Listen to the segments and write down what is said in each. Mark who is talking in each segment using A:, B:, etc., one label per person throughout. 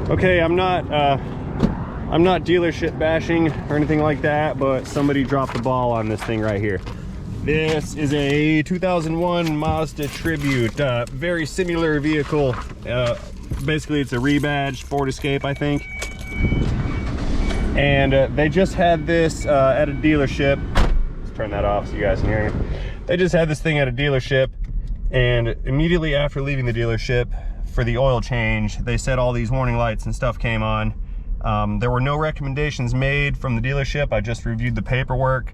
A: Okay, I'm not dealership bashing or anything like that, but somebody dropped the ball on this thing right here. This is a 2001 Mazda Tribute, very similar vehicle. Basically, it's a rebadged Ford Escape, I think. And they just had this at a dealership. Let's turn that off so you guys can hear it. They just had this thing at a dealership, and immediately after leaving the dealership for the oil change, they said all these warning lights and stuff came on. There were no recommendations made from the dealership. I just reviewed the paperwork,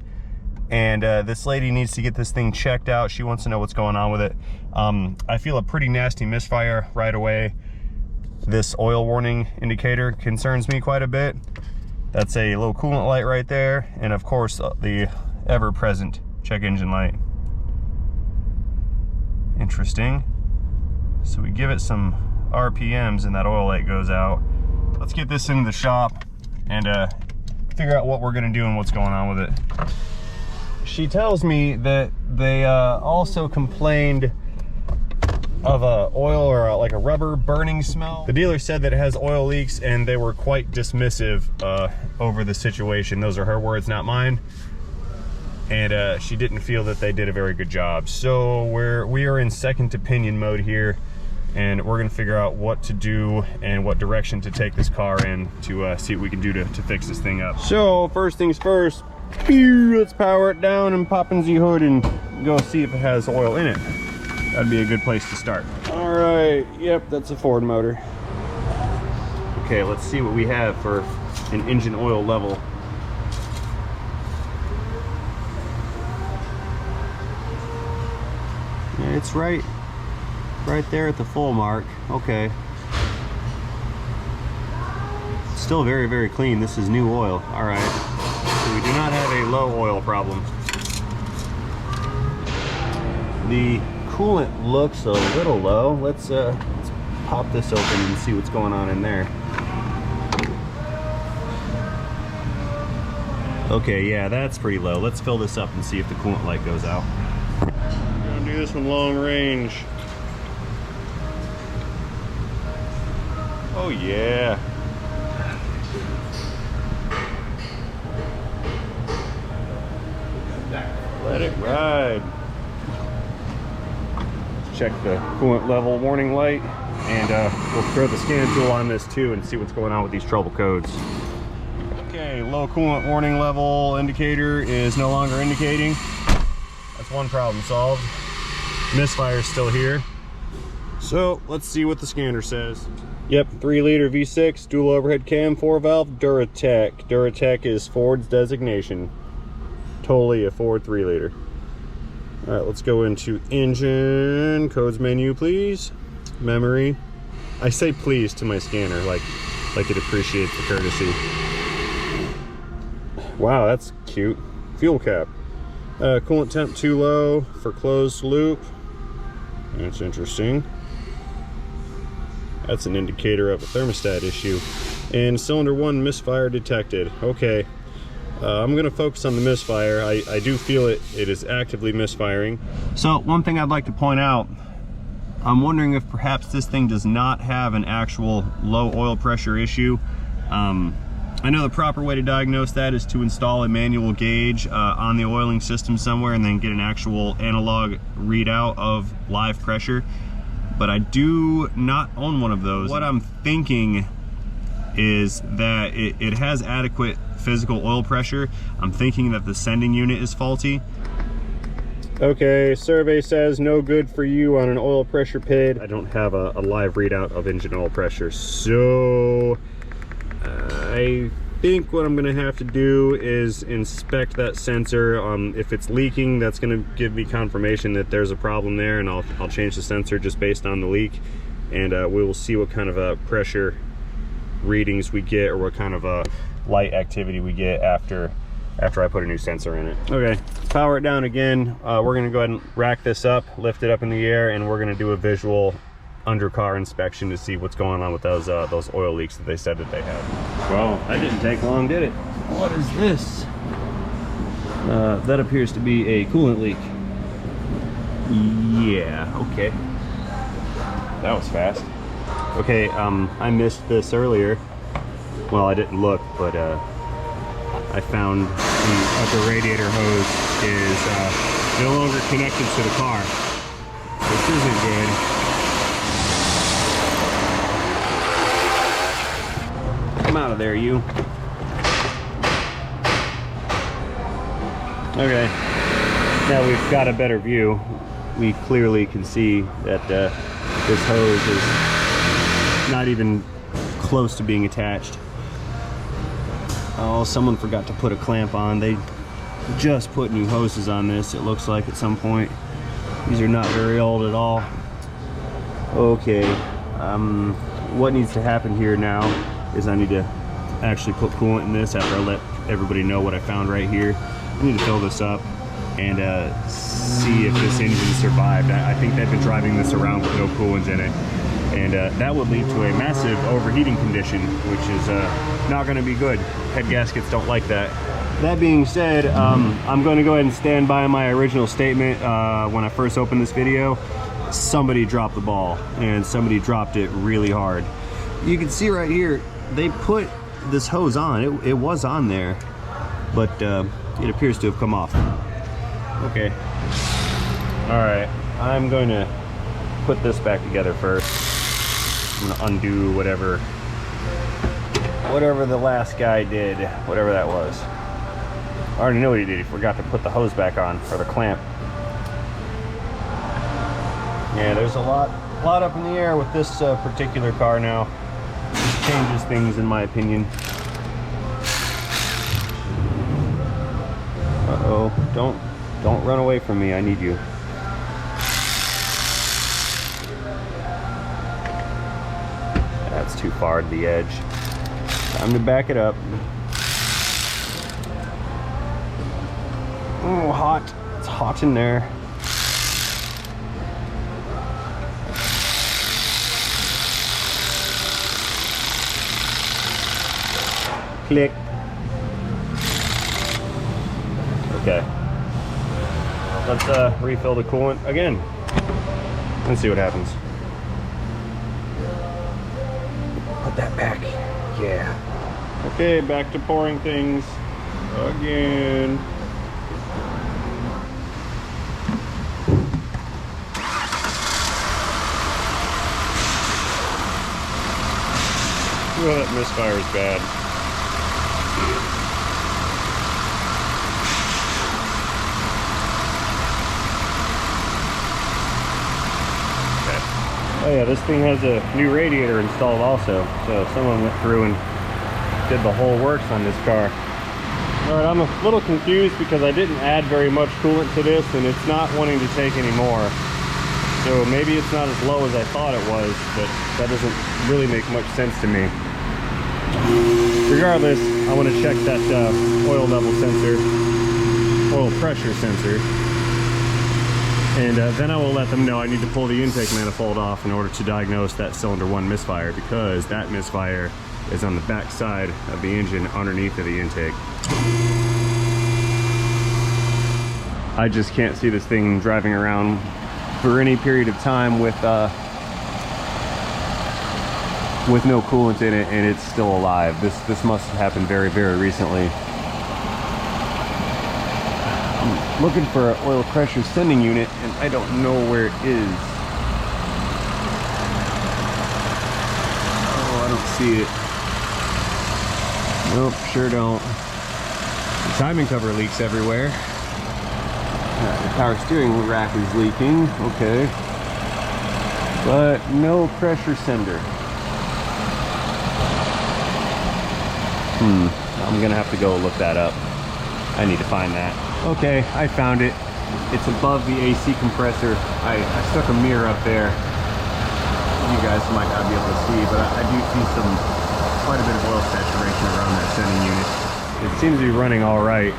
A: and this lady needs to get this thing checked out. She wants to know what's going on with it. I feel a pretty nasty misfire right away. This oil warning indicator concerns me quite a bit. That's a low coolant light right there, and of course the ever-present check engine light. Interesting. So we give it some RPMs and that oil light goes out. Let's get this into the shop and figure out what we're gonna do and what's going on with it. She tells me that they also complained of a oil or like a rubber burning smell. The dealer said that it has oil leaks, and they were quite dismissive over the situation. Those are her words, not mine. And she didn't feel that they did a very good job. So we are in second opinion mode here, and we're gonna figure out what to do and what direction to take this car in to see what we can do to fix this thing up. So first things first, let's power it down and pop in the hood and go see if it has oil in it. That'd be a good place to start. All right, yep, that's a Ford motor. Okay, let's see what we have for an engine oil level. Yeah, it's right there at the full mark. Okay. Still very, very clean. This is new oil. All right. So we do not have a low oil problem. The coolant looks a little low. Let's pop this open and see what's going on in there. Okay, yeah, that's pretty low. Let's fill this up and see if the coolant light goes out. We're gonna do this one long range. Oh yeah. Let it ride. Check the coolant level warning light, and we'll throw the scan tool on this too and see what's going on with these trouble codes. Okay, low coolant warning level indicator is no longer indicating. That's one problem solved. Misfire is still here. So let's see what the scanner says. Yep, 3-liter V6, dual overhead cam, 4-valve, Duratec. Duratec is Ford's designation. Totally a Ford 3-liter. All right, let's go into engine codes menu, please. Memory. I say please to my scanner, like it appreciates the courtesy. Wow, that's cute. Fuel cap. Coolant temp too low for closed loop. That's interesting. That's an indicator of a thermostat issue. And cylinder 1 misfire detected. Okay. I'm going to focus on the misfire. I do feel it is actively misfiring. So one thing I'd like to point out, I'm wondering if perhaps this thing does not have an actual low oil pressure issue. I know the proper way to diagnose that is to install a manual gauge on the oiling system somewhere and then get an actual analog readout of live pressure. But I do not own one of those. What I'm thinking is that it has adequate physical oil pressure. I'm thinking that the sending unit is faulty. Okay, survey says no good for you on an oil pressure PID. I don't have a live readout of engine oil pressure, so I think what I'm gonna have to do is inspect that sensor. If it's leaking, that's gonna give me confirmation that there's a problem there, and I'll change the sensor just based on the leak, and we will see what kind of pressure readings we get, or what kind of light activity we get after I put a new sensor in it. Okay, power it down again. We're gonna go ahead and rack this up, lift it up in the air, and we're gonna do a visual under-car inspection to see what's going on with those oil leaks that they said that they had. Well, that didn't take long, did it? What is this? That appears to be a coolant leak. Yeah, okay. That was fast. Okay, I missed this earlier. Well, I didn't look, but I found the upper radiator hose is no longer connected to the car. This isn't good. Come out of there, you. Okay, now we've got a better view. We clearly can see that this hose is not even close to being attached. Oh, someone forgot to put a clamp on. They just put new hoses on this, it looks like, at some point. These are not very old at all. Okay, what needs to happen here now is I need to actually put coolant in this after I let everybody know what I found right here. I need to fill this up and see if this engine survived. I think they've been driving this around with no coolant in it, and that would lead to a massive overheating condition, which is not going to be good. Head gaskets don't like that. That being said, I'm going to go ahead and stand by my original statement. When I first opened this video, somebody dropped the ball, and somebody dropped it really hard. You can see right here, they put this hose on. It was on there, but it appears to have come off. Okay. All right, I'm going to put this back together first. I'm gonna undo whatever the last guy did, whatever that was. I already know what he did. He forgot to put the hose back on, or the clamp. Yeah, there's a lot up in the air with this particular car now. This changes things, in my opinion. Uh-oh, don't run away from me. I need you. That's too far to the edge. Time to back it up. Oh, hot. It's hot in there. Click. Okay. Let's refill the coolant again and see what happens. Put that back. Yeah. Okay, back to pouring things again. Oh, that misfire is bad. Oh yeah, this thing has a new radiator installed also, so someone went through and did the whole works on this car. Alright, I'm a little confused because I didn't add very much coolant to this and it's not wanting to take any more. So maybe it's not as low as I thought it was, but that doesn't really make much sense to me. Regardless, I want to check that oil level sensor, oil pressure sensor. And then I will let them know I need to pull the intake manifold off in order to diagnose that cylinder 1 misfire, because that misfire is on the back side of the engine underneath of the intake. I just can't see this thing driving around for any period of time with no coolant in it and it's still alive. This must have happened very, very recently. Looking for an oil pressure sending unit and I don't know where it is. Oh, I don't see it. Nope, sure don't. The timing cover leaks everywhere. The power steering rack is leaking, okay. But no pressure sender. I'm gonna have to go look that up. I need to find that. Okay, I found it. It's above the AC compressor. I stuck a mirror up there. You guys might not be able to see, but I do see quite a bit of oil saturation around that sending unit. It seems to be running all right.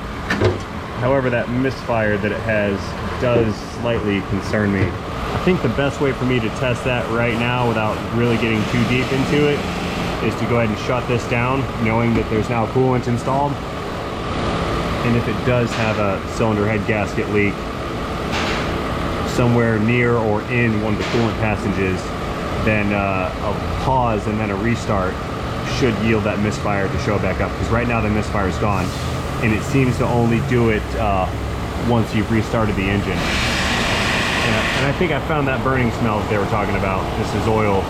A: However, that misfire that it has does slightly concern me. I think the best way for me to test that right now without really getting too deep into it is to go ahead and shut this down, knowing that there's now coolant installed. And if it does have a cylinder head gasket leak somewhere near or in one of the coolant passages, then a pause and then a restart should yield that misfire to show back up, because right now the misfire is gone, and it seems to only do it once you've restarted the engine. And I think I found that burning smell that they were talking about. This is oil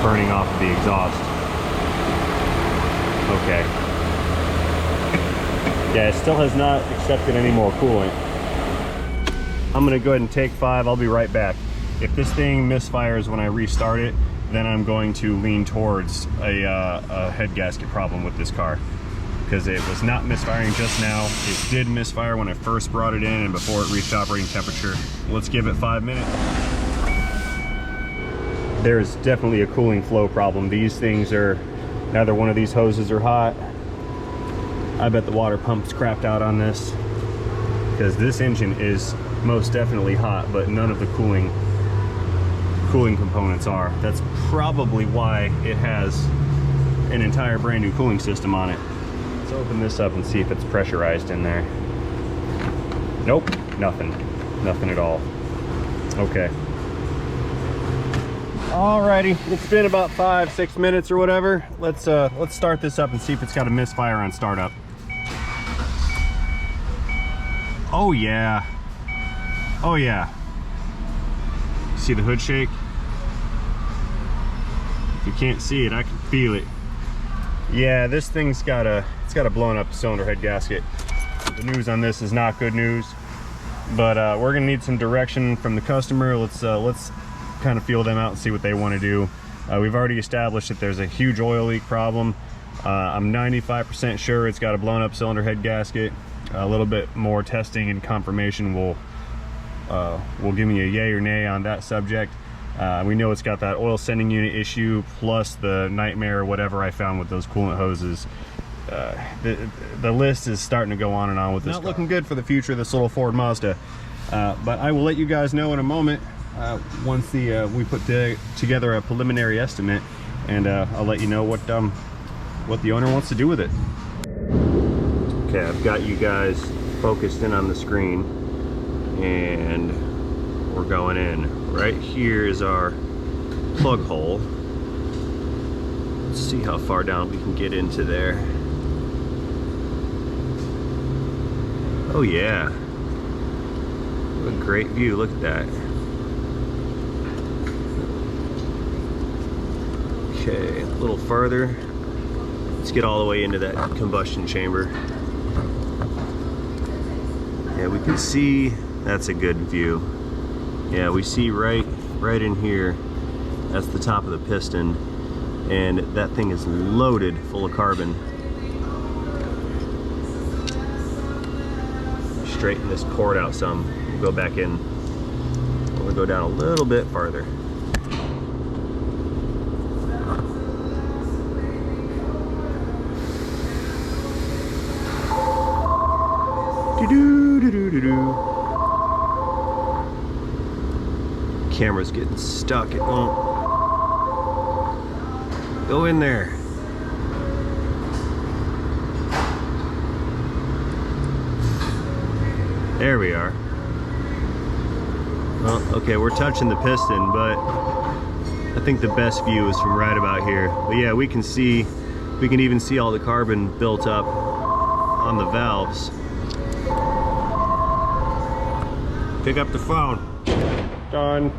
A: burning off of the exhaust. Okay. Yeah, it still has not accepted any more coolant. I'm gonna go ahead and take 5. I'll be right back. If this thing misfires when I restart it, then I'm going to lean towards a head gasket problem with this car, because it was not misfiring just now. It did misfire when I first brought it in and before it reached operating temperature. Let's give it 5 minutes. There's definitely a cooling flow problem. These things are, neither one of these hoses are hot. I bet the water pump's crapped out on this, because this engine is most definitely hot, but none of the cooling components are. That's probably why it has an entire brand new cooling system on it. Let's open this up and see if it's pressurized in there. Nope, nothing at all. Okay. Alrighty, it's been about 5-6 minutes or whatever. Let's start this up and see if it's got a misfire on startup. Oh yeah. Oh yeah. See the hood shake? If you can't see it, I can feel it. Yeah, this thing's got a blown up cylinder head gasket. The news on this is not good news, but we're gonna need some direction from the customer. Let's kind of feel them out and see what they want to do. We've already established that there's a huge oil leak problem. I'm 95% sure it's got a blown up cylinder head gasket. A little bit more testing and confirmation will give me a yay or nay on that subject. We know it's got that oil sending unit issue, plus the nightmare or whatever I found with those coolant hoses. The list is starting to go on and on with this. Not looking good for the future of this little Ford Mazda. But I will let you guys know in a moment once we put together a preliminary estimate, and I'll let you know what the owner wants to do with it. Okay, I've got you guys focused in on the screen, and we're going in. Right here is our plug hole. Let's see how far down we can get into there. Oh yeah, what a great view, look at that. Okay, a little farther. Let's get all the way into that combustion chamber. Yeah, we can see, that's a good view. Yeah, we see right in here, that's the top of the piston, and that thing is loaded full of carbon. Straighten this cord out some. We'll go back in. We'll go down a little bit farther. Do-do-do-do-do-do. Camera's getting stuck. It won't go in there. There we are. Well, okay, we're touching the piston, but I think the best view is from right about here. But yeah, we can even see all the carbon built up on the valves. Pick up the phone. Done.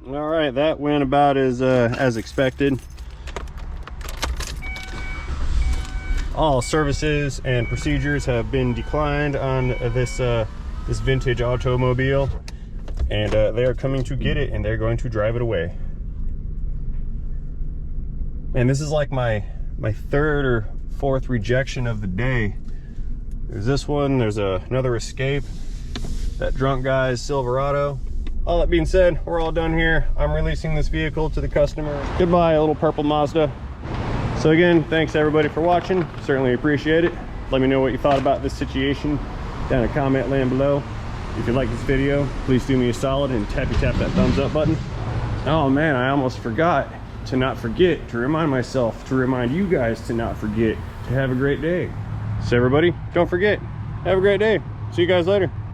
A: All right, that went about as expected. All services and procedures have been declined on this vintage automobile, and they are coming to get it, and they're going to drive it away. And this is like my third or fourth rejection of the day. There's this one, there's another Escape, that drunk guy's Silverado. All that being said, we're all done here. I'm releasing this vehicle to the customer. Goodbye, little purple Mazda. So again, thanks everybody for watching. Certainly appreciate it. Let me know what you thought about this situation down in the comment land below. If you like this video, please do me a solid and tap that thumbs up button. Oh man, I almost forgot to remind myself, to remind you guys to not forget to have a great day. So everybody, don't forget, have a great day. See you guys later.